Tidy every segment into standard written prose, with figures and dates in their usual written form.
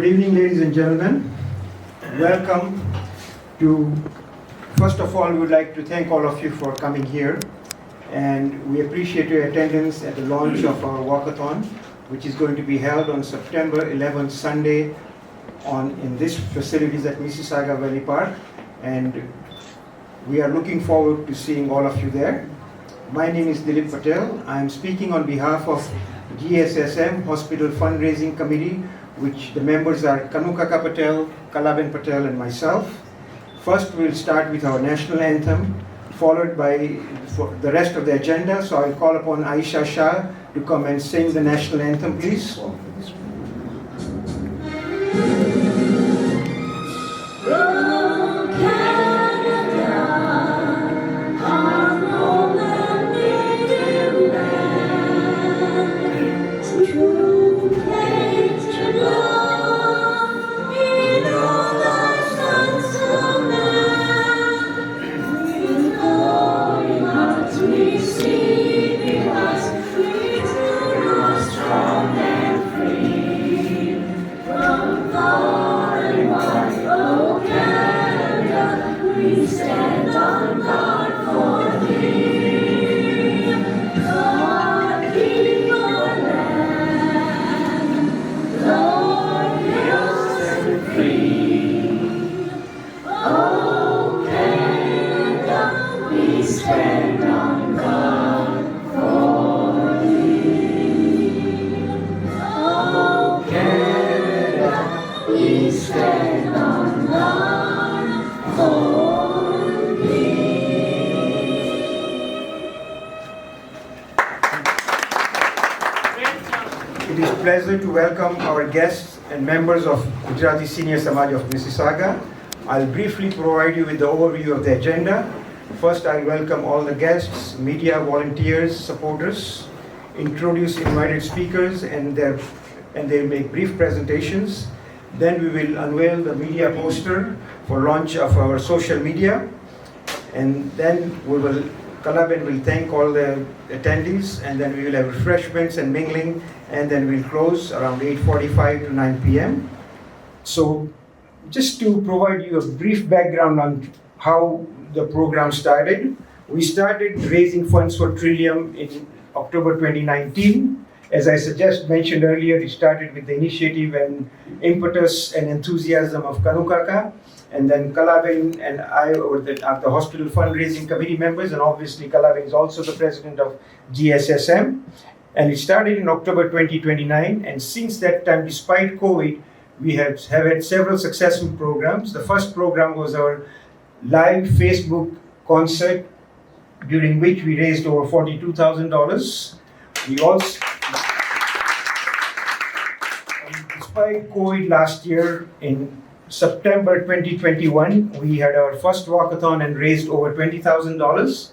evening, ladies and gentlemen. Welcome to, first of all, we would like to thank all of you for coming here. And we appreciate your attendance at the launch of our Walkathon, which is going to be held on September 11th, Sunday, in this facilities at Mississauga Valley Park. And we are looking forward to seeing all of you there. My name is Dilip Patel. I am speaking on behalf of GSSM Hospital Fundraising Committee, which the members are Kanukaka Patel, Kalaben Patel, and myself. First, we'll start with our national anthem, followed by the rest of the agenda. So I'll call upon Aisha Shah to come and sing the national anthem, please. Pleasure to welcome our guests and members of Gujarati Senior Samaj of Mississauga. I'll briefly provide you with the overview of the agenda. First, I'll welcome all the guests, media, volunteers, supporters, introduce invited speakers, and they'll make brief presentations. Then we will unveil the media poster for launch of our social media, and then Kalaben will thank all the attendees, and then we will have refreshments and mingling, and then we'll close around 8:45 to 9 p.m. So just to provide you a brief background on how the program started, we started raising funds for Trillium in October 2019. As I mentioned earlier, it started with the initiative and impetus and enthusiasm of Kanukaka. And then Kalaben and I are the hospital fundraising committee members, and obviously Kalaben is also the president of GSSM. And it started in October 2029, and since that time, despite COVID, we have had several successful programs. The first program was our live Facebook concert, during which we raised over $42,000. We also, despite COVID last year, in September 2021, we had our first walkathon and raised over $20,000.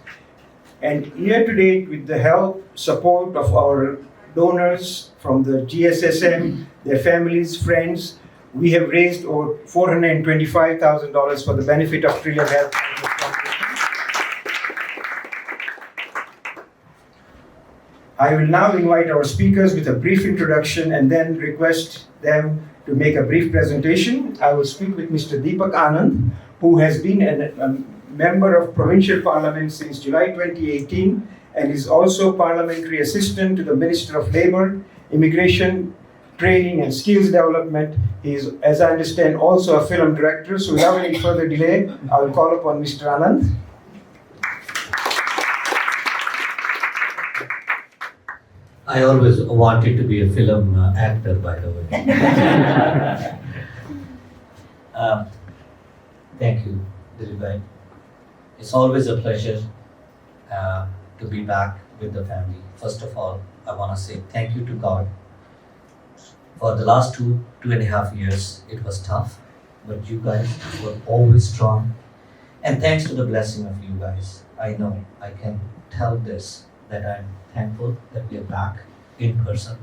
And year to date, with the help, support of our donors from the GSSM, their families, friends, we have raised over $425,000 for the benefit of Trillium Health. I will now invite our speakers with a brief introduction and then request them to make a brief presentation. I will speak with Mr. Deepak Anand, who has been a member of Provincial Parliament since July 2018 and is also Parliamentary Assistant to the Minister of Labour, Immigration, Training and Skills Development. He is, as I understand, also a film director. So without any further delay, I will call upon Mr. Anand. I always wanted to be a film actor, by the way. Thank you, Dilip. It's always a pleasure to be back with the family. First of all, I want to say thank you to God. For the last two and a half years, it was tough, but you guys were always strong. And thanks to the blessing of you guys, I know I can tell this, that I'm thankful that we are back in person.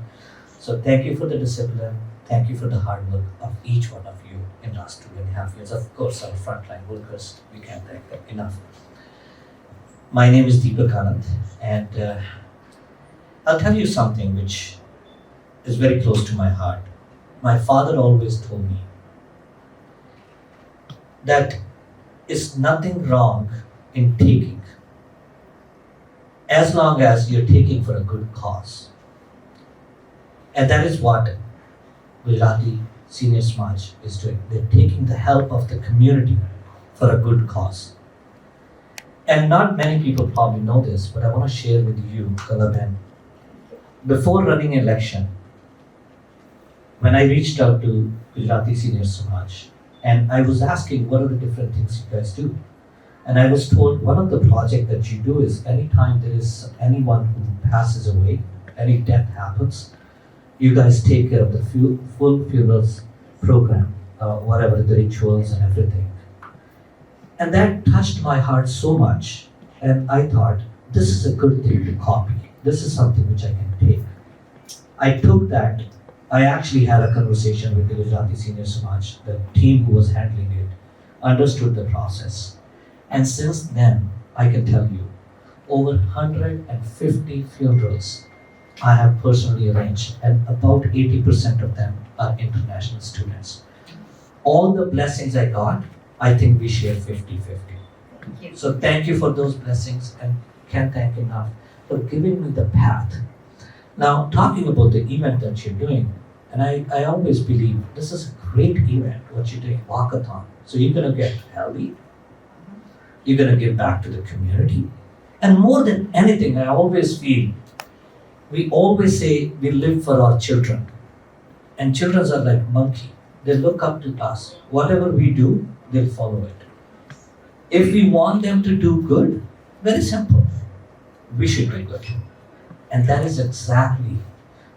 So thank you for the discipline. Thank you for the hard work of each one of you in the last 2.5 years. Of course, our frontline workers, we can't thank them enough. My name is Deepak Anand, and I'll tell you something which is very close to my heart. my father always told me that is nothing wrong in taking, as long as you're taking for a good cause. And that is what Gujarati Senior Samaj is doing. They're taking the help of the community for a good cause. And not many people probably know this, but I want to share with you, Kalaben. Before running election, when I reached out to Gujarati Senior Samaj, and I was asking what are the different things you guys do. And I was told one of the projects that you do is anytime there is anyone who passes away, any death happens, you guys take care of the full funerals program, whatever the rituals and everything. And that touched my heart so much. And I thought, this is a good thing to copy. This is something which I can take. I took that. I actually had a conversation with the Gujarati Senior Samaj, the team who was handling it, understood the process. And since then, I can tell you, over 150 funerals I have personally arranged, and about 80% of them are international students. All the blessings I got, I think we share 50-50. So thank you for those blessings, and can't thank enough for giving me the path. Now, talking about the event that you're doing, and I always believe this is a great event, what you're doing, Walkathon. So you're going to get healthy, you're going to give back to the community, and more than anything, I always feel, we always say we live for our children, and children are like monkey. They look up to us. Whatever we do, they'll follow it. If we want them to do good, very simple, we should do good. And that is exactly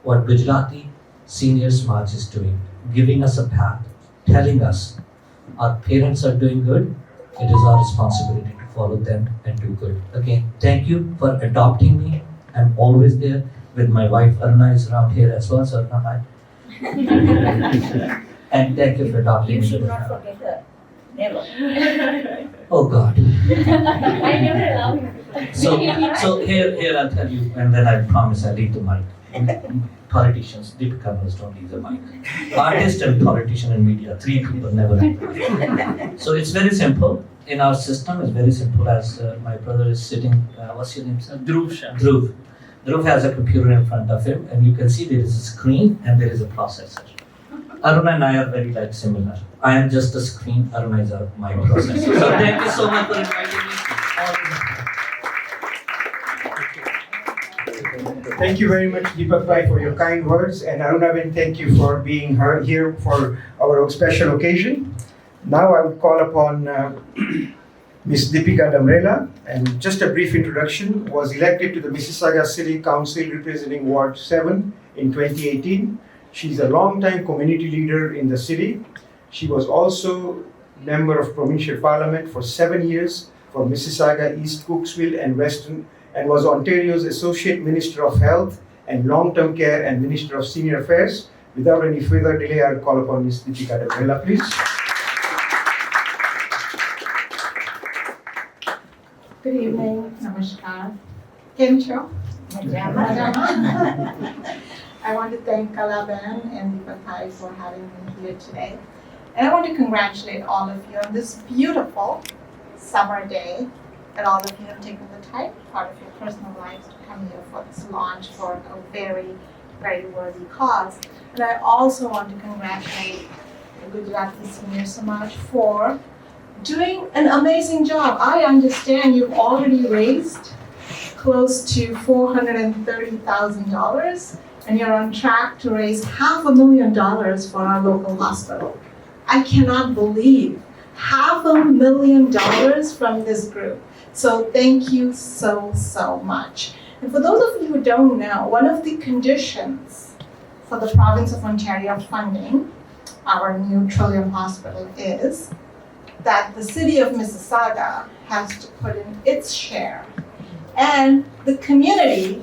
what Gujarati Senior Samaj is doing, giving us a path, telling us our parents are doing good, it is our responsibility to follow them and do good. Again, thank you for adopting me. I'm always there with my wife. Aruna is around here as well, so Aruna, hi. And thank you for adopting me. You should not forget her. Never. Oh God. I never allow you. So here I'll tell you, and then I promise I'll leave the mic. Politicians, Deepika knows, don't leave the mic. Artist and politician and media, three people never leave the mic. So it's very simple. In our system, it's very simple. As my brother is sitting, what's your name, sir? Dhruv Shah. Dhruv. Dhruv has a computer in front of him, and you can see there is a screen and there is a processor. Aruna and I are very similar. I am just the screen, Aruna is my processor. So thank you so much for inviting me. Thank you very much, Deepak Bhai, for your kind words, and Arunaben, thank you for being here for our special occasion. Now I would call upon Ms. Deepika Damrela, and just a brief introduction, was elected to the Mississauga City Council representing Ward 7 in 2018. She's a long-time community leader in the city. She was also member of provincial parliament for 7 years for Mississauga, East Cooksville and Western, and was Ontario's Associate Minister of Health and Long-Term Care and Minister of Senior Affairs. Without any further delay, I'll call upon Ms. Deepika Damrela, please. Good evening, namaskar. Kim Cho. I want to thank Kalaben and Deepak Bhai for having me here today. And I want to congratulate all of you on this beautiful summer day, that all of you have taken the time out of your personal lives to come here for this launch for a very, very worthy cause. And I also want to congratulate the Gujarati Senior Samaj for doing an amazing job. I understand you've already raised close to $430,000, and you're on track to raise $500,000 for our local hospital. I cannot believe $500,000 from this group. So thank you so, so much. And for those of you who don't know, one of the conditions for the province of Ontario funding our new Trillium hospital is that the city of Mississauga has to put in its share, and the community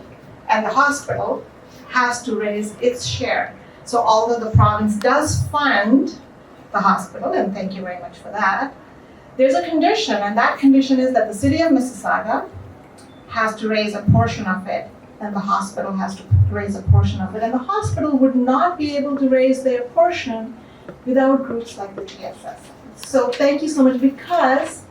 and the hospital has to raise its share. So although the province does fund the hospital, and thank you very much for that, there's a condition, and that condition is that the city of Mississauga has to raise a portion of it, and the hospital has to raise a portion of it. And the hospital would not be able to raise their portion without groups like the GSSM. So thank you so much, because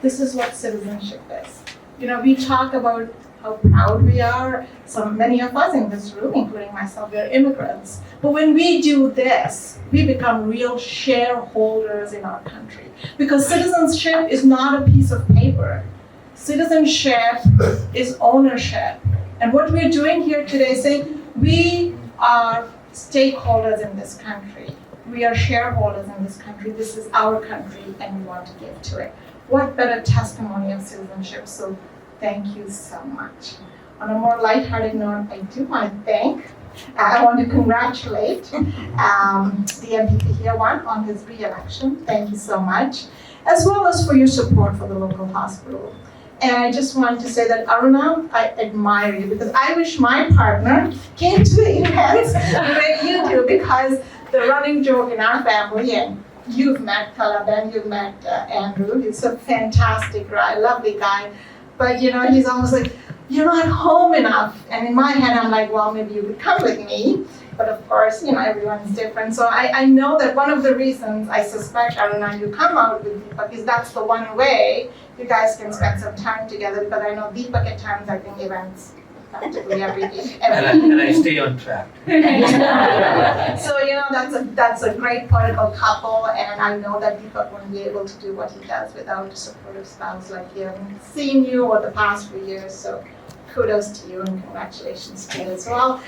this is what citizenship is. You know, we talk about how proud we are. Many of us in this room, including myself, we are immigrants. But when we do this, we become real shareholders in our country. Because citizenship is not a piece of paper. Citizenship is ownership. And what we're doing here today is saying we are stakeholders in this country. We are shareholders in this country. This is our country, and we want to give to it. What better testimony of citizenship? So thank you so much. On a more lighthearted note, I want to congratulate the MPP here on his re-election. Thank you so much, as well as for your support for the local hospital. And I just want to say that, Aruna, I admire you, because I wish my partner came to the events the way you do, because the running joke in our family, and you've met Kalaben, you've met Andrew, he's a fantastic guy, lovely guy, but you know, he's almost like, you're not home enough. And in my head, I'm like, well, maybe you could come with me. But of course, you know, everyone's different. So I know that one of the reasons I suspect, Aruna, you come out with Deepak is that's the one way you guys can spend some time together. But I know Deepak at times, I think events practically every day. And I stay on track. So, you know, that's a great political couple, and I know that Deepak wouldn't be able to do what he does without a supportive spouse like you. And seeing you over the past few years, so kudos to you and congratulations to you as well.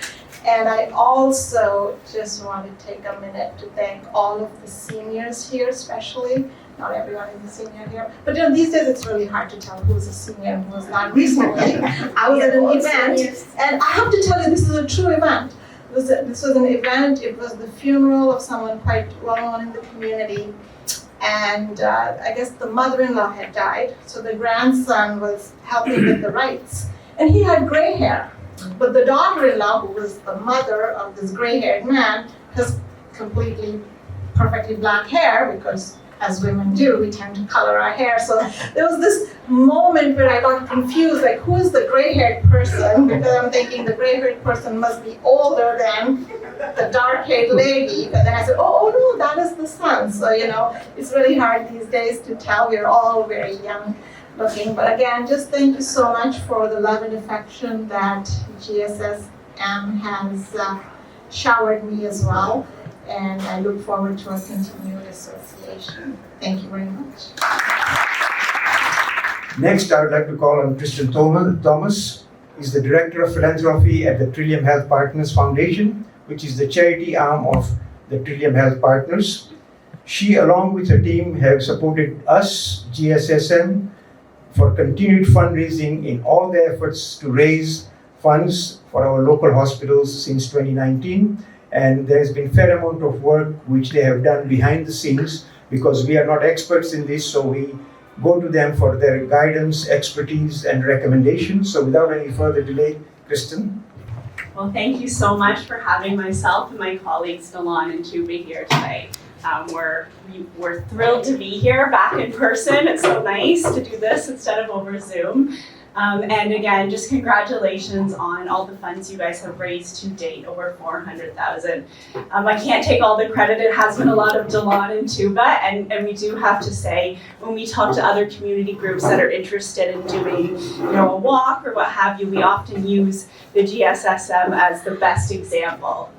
And I also just want to take a minute to thank all of the seniors here, especially. Not everyone is a senior here, but you know, these days it's really hard to tell who's a senior and who's not. Recently, I was at an event, and I have to tell you, this is a true event. This was an event, it was the funeral of someone quite well known in the community, and I guess the mother-in-law had died, so the grandson was helping with the rites, and he had gray hair. But the daughter-in-law, who was the mother of this gray-haired man, has completely, perfectly black hair, because as women do, we tend to color our hair. So there was this moment where I got confused, like, who is the gray-haired person? Because I'm thinking the gray-haired person must be older than the dark-haired lady. But then I said, oh no, that is the son. So, you know, it's really hard these days to tell. We're all very young looking. But again, just thank you so much for the love and affection that GSSM has showered me as well. And I look forward to a continued association. Thank you very much. Next, I would like to call on Kristen Thomas. He's the Director of Philanthropy at the Trillium Health Partners Foundation, which is the charity arm of the Trillium Health Partners. She, along with her team, have supported us, GSSM, for continued fundraising in all the efforts to raise funds for our local hospitals since 2019. And there's been a fair amount of work which they have done behind the scenes, because we are not experts in this, so we go to them for their guidance, expertise, and recommendations. So without any further delay, Kristen. Well, thank you so much for having myself and my colleagues Delon and Tuba here today. We're thrilled to be here back in person. It's so nice to do this instead of over Zoom. And again, just congratulations on all the funds you guys have raised to date, over 400,000. I can't take all the credit. It has been a lot of Delon and Tuba, and we do have to say, when we talk to other community groups that are interested in doing, you know, a walk or what have you, we often use the GSSM as the best example.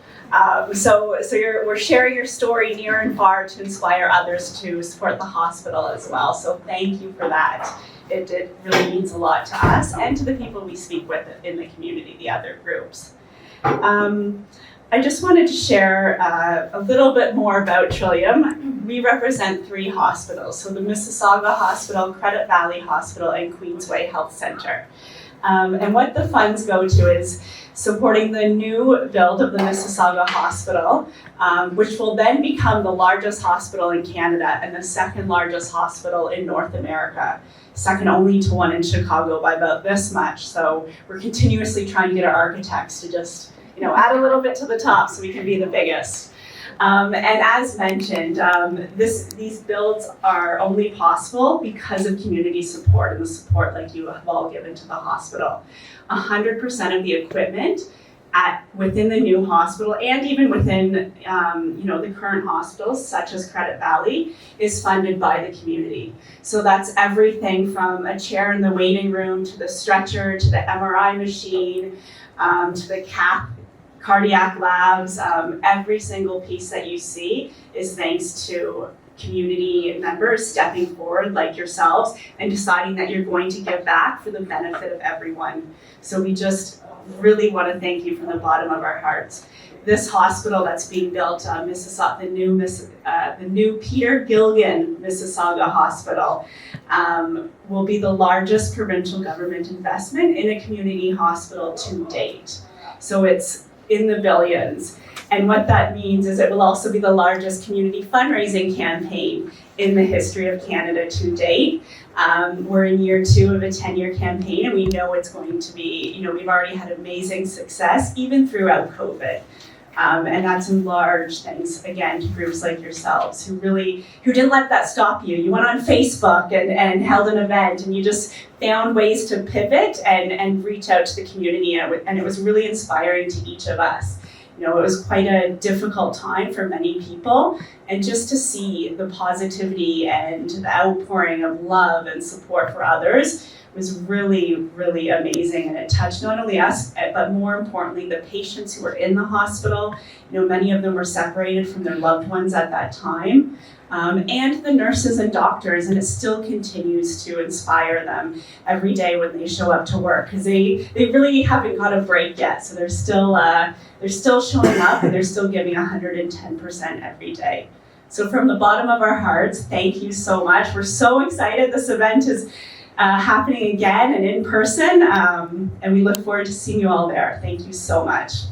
So we're sharing your story near and far to inspire others to support the hospital as well. So thank you for that. It really means a lot to us and to the people we speak with in the community, the other groups. I just wanted to share a little bit more about Trillium. We represent 3 hospitals, so the Mississauga Hospital, Credit Valley Hospital, and Queensway Health Centre. And what the funds go to is supporting the new build of the Mississauga Hospital, which will then become the largest hospital in Canada and the 2nd largest hospital in North America, second only to one in Chicago by about this much. So we're continuously trying to get our architects to just, you know, add a little bit to the top so we can be the biggest. And as mentioned, these builds are only possible because of community support and the support like you have all given to the hospital. 100% of the equipment within the new hospital and even within the current hospitals, such as Credit Valley, is funded by the community. So that's everything from a chair in the waiting room to the stretcher to the MRI machine to the cardiac labs. Every single piece that you see is thanks to community members stepping forward like yourselves and deciding that you're going to give back for the benefit of everyone. So we just really want to thank you from the bottom of our hearts. This hospital that's being built, Mississauga, the new Peter Gilligan Mississauga Hospital, will be the largest provincial government investment in a community hospital to date. So it's in the billions. And what that means is it will also be the largest community fundraising campaign in the history of Canada to date. We're in year 2 of a 10-year campaign, and we know it's going to be, we've already had amazing success even throughout COVID. And that's in large thanks, again, to groups like yourselves who didn't let that stop you. You went on Facebook and held an event, and you just found ways to pivot and reach out to the community, and it was really inspiring to each of us. It was quite a difficult time for many people, and just to see the positivity and the outpouring of love and support for others was really, really amazing. And it touched not only us, but more importantly, the patients who were in the hospital. Many of them were separated from their loved ones at that time. And the nurses and doctors, and it still continues to inspire them every day when they show up to work, because they really haven't got a break yet. So they're still showing up, and they're still giving 110% every day. So from the bottom of our hearts, thank you so much. We're so excited this event is happening again and in person, and we look forward to seeing you all there. Thank you so much.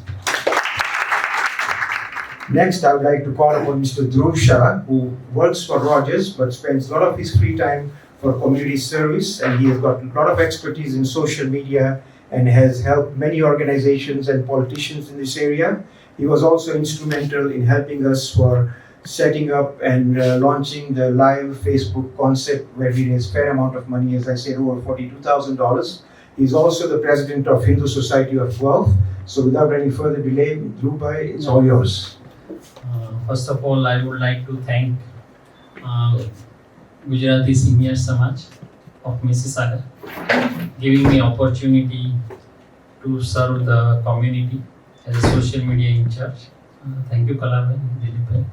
Next, I would like to call upon Mr. Dhruv Shah, who works for Rogers but spends a lot of his free time for community service, and he has got a lot of expertise in social media and has helped many organizations and politicians in this area. He was also instrumental in helping us for setting up and launching the live Facebook concept, where we raised a fair amount of money, as I said, over $42,000. He's also the president of Hindu Society of Guelph. So without any further delay, Dhruv bhai, it's all yours. First of all, I would like to thank Gujarati Senior Samaj of Mississauga, giving me opportunity to serve the community as a social media in charge. Thank you, Kalabhai, Dilip bhai.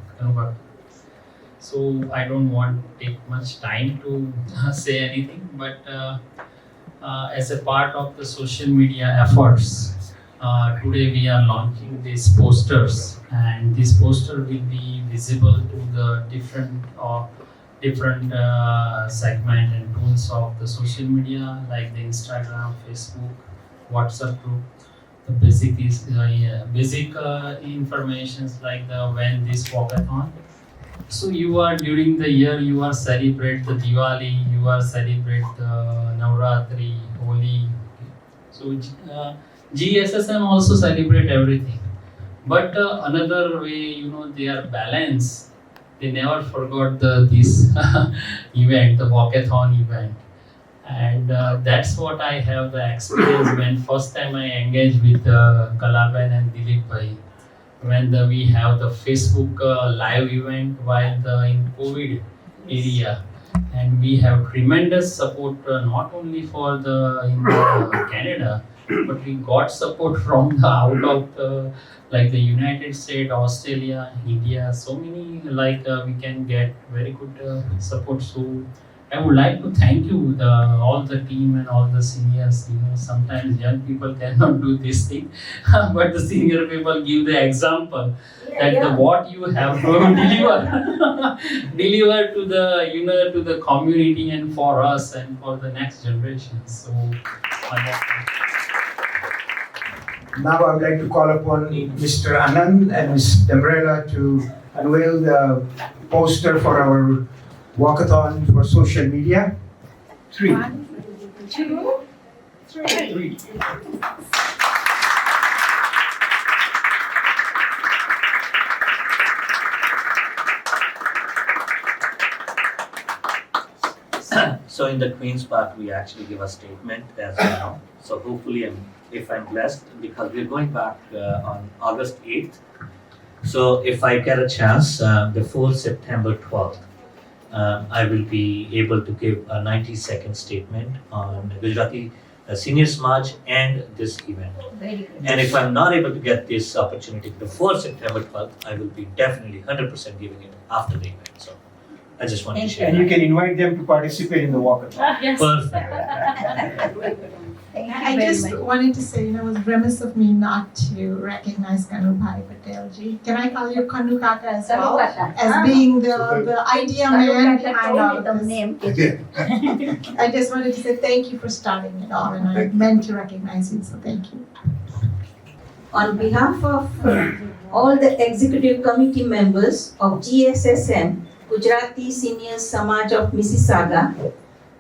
So I don't want to take much time to say anything, but as a part of the social media efforts, today we are launching these posters, and this poster will be visible to the different segment and tools of the social media, like the Instagram, Facebook, WhatsApp group. The basic informations like when this Walkathon. So during the year you are celebrate the Diwali, you are celebrate the Navratri, Holi. So GSSM also celebrate everything. But another way, they are balanced. They never forgot this event, the Walkathon event. And that's what I have the experience when first time I engaged with Kalaban and Dilip bhai, when we have the Facebook live event while in COVID area, and we have tremendous support not only for in Canada, but we got support from out of like the United States, Australia, India. So many we can get very good support. So I would like to thank you, all the team and all the seniors. Sometimes young people cannot do this thing, but the senior people give the example that what you have to deliver to the community and for us and for the next generation. So now I would like to call upon Mr. Anand and Ms. Demrela to unveil the poster for our Walkathon for social media. 3. 1, 2, 3. Three. So in the Queen's Park, we actually give a statement as well. So hopefully, if I'm blessed, because we're going back on August 8th. So if I get a chance before September 12th, I will be able to give a 90-second statement on Gujarati Senior Samaj and this event. Very good. And if I'm not able to get this opportunity before September 12th, I will be definitely 100% giving it after the event. So I just want to share And you that. can invite them to participate in the walkathon. Yes. Perfect. Thank you I very just much. wanted to say, it was remiss of me not to recognize Kanubhai Patelji. Can I call you Kanu Kaka as well? Kaka. As being the idea man behind all of the this. name. I just wanted to say thank you for starting it all, and I meant to recognize you, so thank you. On behalf of all the executive committee members of GSSM, Gujarati Senior Samaj of Mississauga,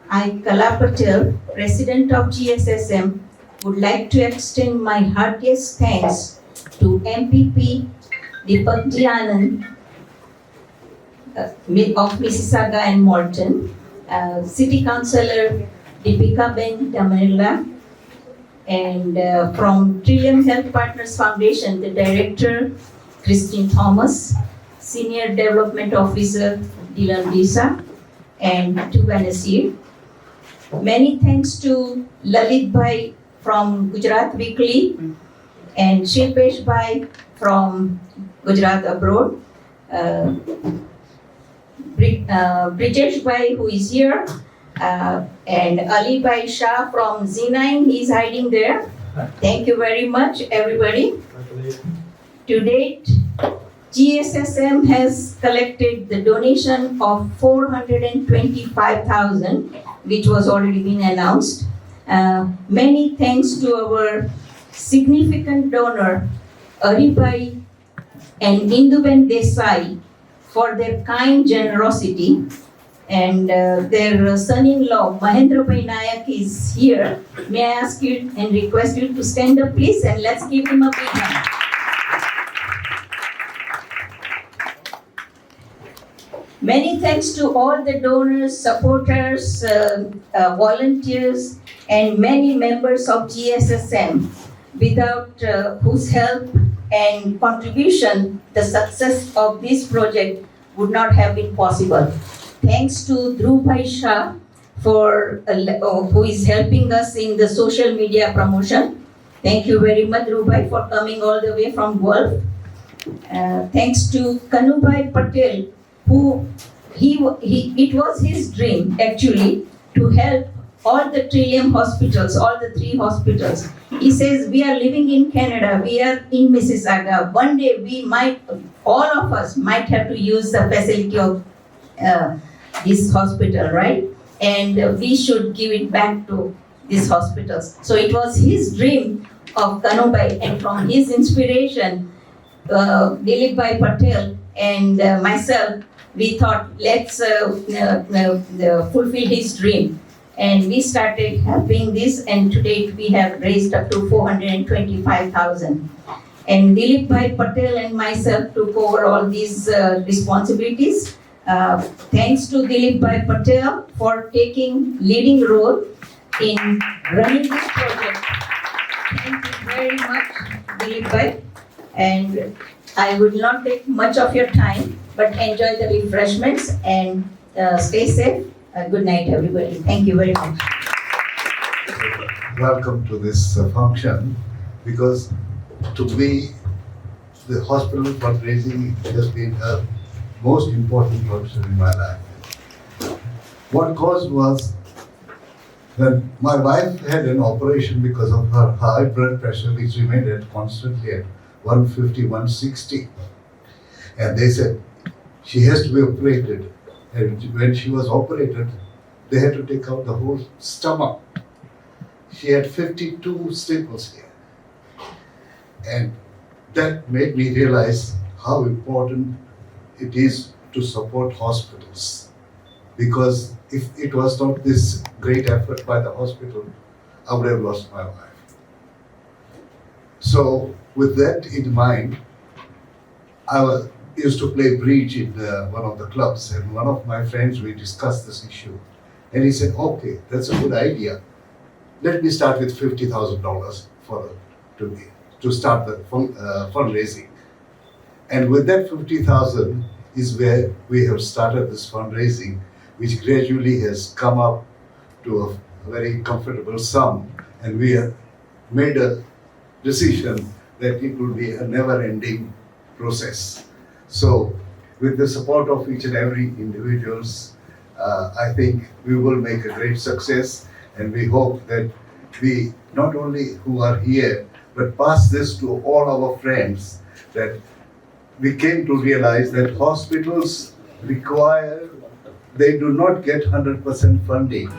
I, Kala Patel, President of GSSM, would like to extend my heartiest thanks to MPP Deepak Anand of Mississauga and Morton, City Councillor Deepika Ben Tamirla, and from Trillium Health Partners Foundation, the Director Christine Thomas, Senior Development Officer Dylan Disa, and to Vanessir. Many thanks to Lalit Bhai from Gujarat Weekly and Shilpesh Bhai from Gujarat Abroad. Brijesh Bhai, who is here, and Ali Bhai Shah from Zee9, he is hiding there. Thank you very much, everybody. To date, GSSM has collected the donation of 425,000, which was already been announced. Many thanks to our significant donor, Aribai and Induben Desai, for their kind generosity. And their son-in-law, Mahendra Bhai Nayak, is here. May I ask you and request you to stand up, please, and let's give him a big hand. Many thanks to all the donors, supporters, volunteers, and many members of GSSM, without whose help and contribution, the success of this project would not have been possible. Thanks to Dhruv Bhai Shah, who is helping us in the social media promotion. Thank you very much, Dhruv Bhai, for coming all the way from Guelph. Thanks to Kanubhai Patel, who it was his dream actually to help all the Trillium hospitals, all the 3 hospitals. He says, we are living in Canada, we are in Mississauga. One day all of us might have to use the facility of this hospital, right? And we should give it back to these hospitals. So it was his dream of Kanubhai, and from his inspiration, Dilip Bhai Patel and myself, we thought, let's fulfill his dream. And we started helping this, and to date we have raised up to 425,000. And Dilip Bhai Patel and myself took over all these responsibilities. Thanks to Dilip Bhai Patel for taking leading role in running this project. Thank you very much, Dilip Bhai. And I will not take much of your time, but enjoy the refreshments and stay safe. Good night, everybody. Thank you very much. Welcome to this function, because to me, the hospital fundraising has been a most important function in my life. What caused was when my wife had an operation because of her high blood pressure, which remained constantly at 150, 160. And they said she has to be operated. And when she was operated, they had to take out the whole stomach. She had 52 staples here. And that made me realize how important it is to support hospitals. Because if it was not this great effort by the hospital, I would have lost my wife. So with that in mind, I used to play bridge in one of the clubs, and one of my friends, we discussed this issue. And he said, okay, that's a good idea. Let me start with $50,000 to start the fundraising. And with that 50,000 is where we have started this fundraising, which gradually has come up to a very comfortable sum. And we have made a decision that it will be a never-ending process. So, with the support of each and every individuals, I think we will make a great success, and we hope that we not only who are here, but pass this to all our friends, that we came to realize that hospitals require, they do not get 100% funding.